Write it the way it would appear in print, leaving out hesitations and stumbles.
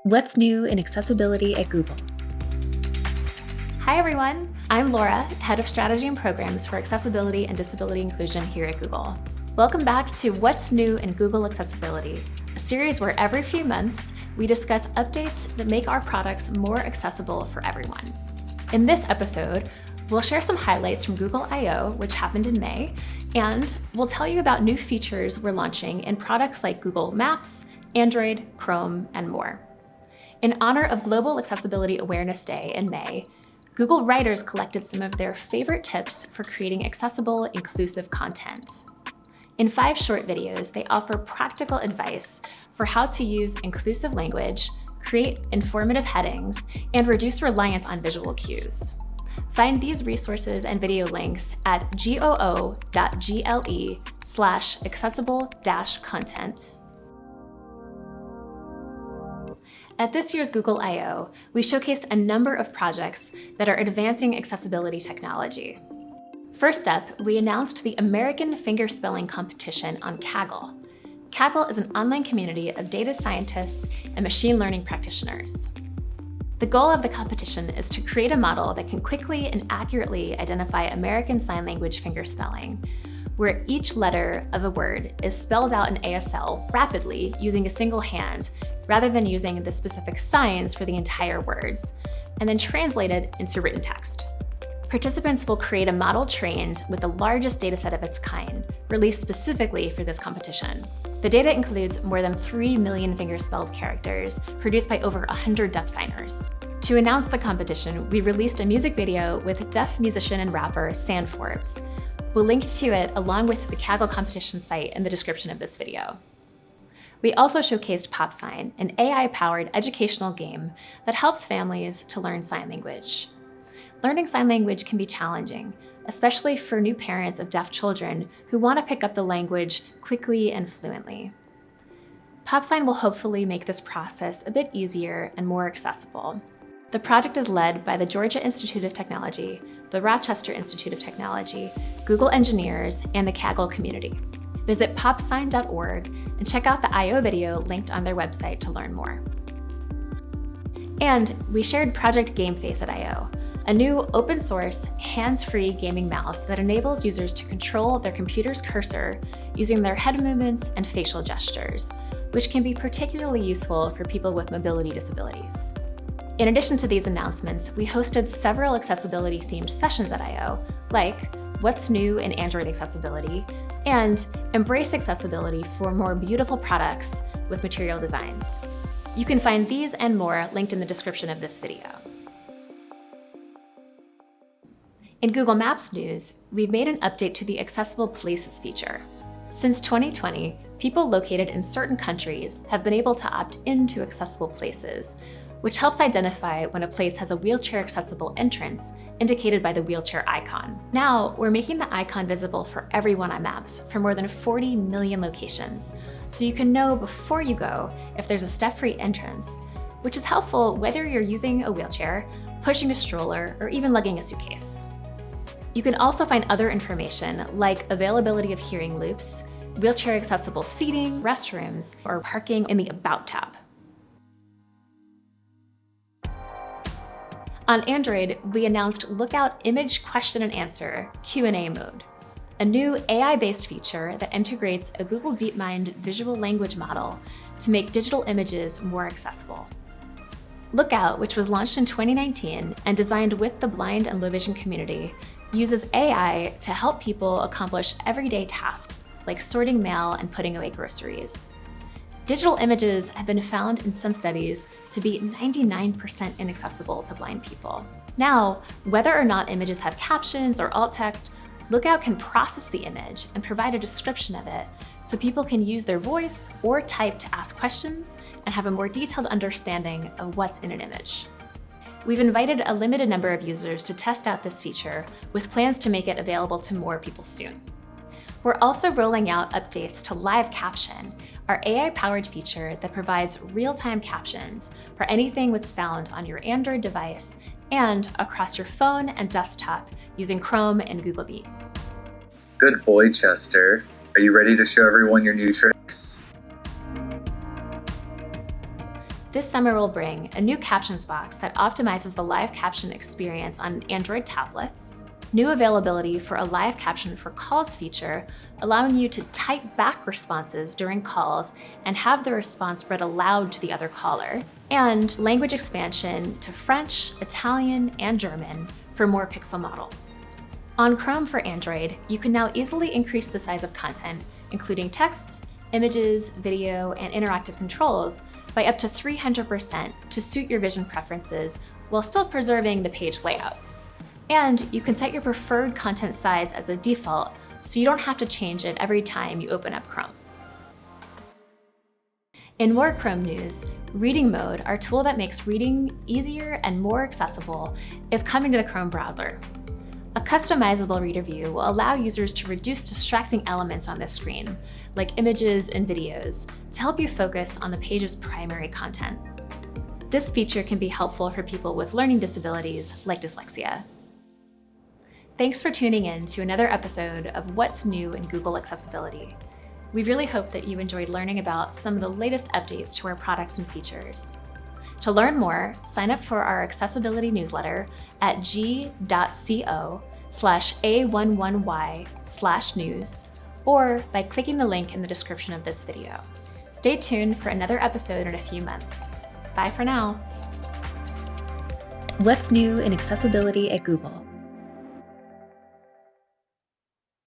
What's new in accessibility at Google? Hi everyone, I'm Laura, Head of Strategy and Programs for Accessibility and Disability Inclusion here at Google. Welcome back to What's New in Google Accessibility, a series where every few months we discuss updates that make our products more accessible for everyone. In this episode, we'll share some highlights from Google I/O, which happened in May, and we'll tell you about new features we're launching in products like Google Maps, Android, Chrome, and more. In honor of Global Accessibility Awareness Day in May, Google writers collected some of their favorite tips for creating accessible, inclusive content. In 5 short videos, they offer practical advice for how to use inclusive language, create informative headings, and reduce reliance on visual cues. Find these resources and video links at goo.gle/accessible-content. At this year's Google I/O, we showcased a number of projects that are advancing accessibility technology. First up, we announced the American Fingerspelling competition on Kaggle. Kaggle is an online community of data scientists and machine learning practitioners. The goal of the competition is to create a model that can quickly and accurately identify American Sign Language fingerspelling, where each letter of a word is spelled out in ASL rapidly using a single hand, rather than using the specific signs for the entire words, and then translated into written text. Participants will create a model trained with the largest dataset of its kind, released specifically for this competition. The data includes more than 3 million fingerspelled characters produced by over 100 deaf signers. To announce the competition, we released a music video with deaf musician and rapper San Forbes. We'll link to it along with the Kaggle competition site in the description of this video. We also showcased PopSign, an AI-powered educational game that helps families to learn sign language. Learning sign language can be challenging, especially for new parents of deaf children who want to pick up the language quickly and fluently. PopSign will hopefully make this process a bit easier and more accessible. The project is led by the Georgia Institute of Technology, the Rochester Institute of Technology, Google engineers, and the Kaggle community. Visit popsign.org and check out the I/O video linked on their website to learn more. And we shared Project Gameface at I/O, a new open-source, hands-free gaming mouse that enables users to control their computer's cursor using their head movements and facial gestures, which can be particularly useful for people with mobility disabilities. In addition to these announcements, we hosted several accessibility-themed sessions at I/O, like What's New in Android Accessibility, and Embrace Accessibility for More Beautiful Products with Material Designs. You can find these and more linked in the description of this video. In Google Maps news, we've made an update to the Accessible Places feature. Since 2020, people located in certain countries have been able to opt into Accessible Places, which helps identify when a place has a wheelchair-accessible entrance indicated by the wheelchair icon. Now, we're making the icon visible for everyone on Maps for more than 40 million locations, so you can know before you go if there's a step-free entrance, which is helpful whether you're using a wheelchair, pushing a stroller, or even lugging a suitcase. You can also find other information like availability of hearing loops, wheelchair-accessible seating, restrooms, or parking in the About tab. On Android, we announced Lookout Image Question and Answer Q&A mode, a new AI-based feature that integrates a Google DeepMind visual language model to make digital images more accessible. Lookout, which was launched in 2019 and designed with the blind and low vision community, uses AI to help people accomplish everyday tasks like sorting mail and putting away groceries. Digital images have been found in some studies to be 99% inaccessible to blind people. Now, whether or not images have captions or alt text, Lookout can process the image and provide a description of it so people can use their voice or type to ask questions and have a more detailed understanding of what's in an image. We've invited a limited number of users to test out this feature with plans to make it available to more people soon. We're also rolling out updates to Live Caption, our AI-powered feature that provides real-time captions for anything with sound on your Android device and across your phone and desktop using Chrome and Google Meet. Good boy, Chester. Are you ready to show everyone your new tricks? This summer will bring a new Captions box that optimizes the live caption experience on Android tablets, new availability for a live caption for calls feature, allowing you to type back responses during calls and have the response read aloud to the other caller, and language expansion to French, Italian, and German for more pixel models. On Chrome for Android, you can now easily increase the size of content, including text, images, video, and interactive controls, by up to 300% to suit your vision preferences while still preserving the page layout. And you can set your preferred content size as a default, so you don't have to change it every time you open up Chrome. In more Chrome news, Reading Mode, our tool that makes reading easier and more accessible, is coming to the Chrome browser. A customizable reader view will allow users to reduce distracting elements on this screen, like images and videos, to help you focus on the page's primary content. This feature can be helpful for people with learning disabilities like dyslexia. Thanks for tuning in to another episode of What's New in Google Accessibility. We really hope that you enjoyed learning about some of the latest updates to our products and features. To learn more, sign up for our accessibility newsletter at g.co/a11y/news or by clicking the link in the description of this video. Stay tuned for another episode in a few months. Bye for now. What's new in accessibility at Google?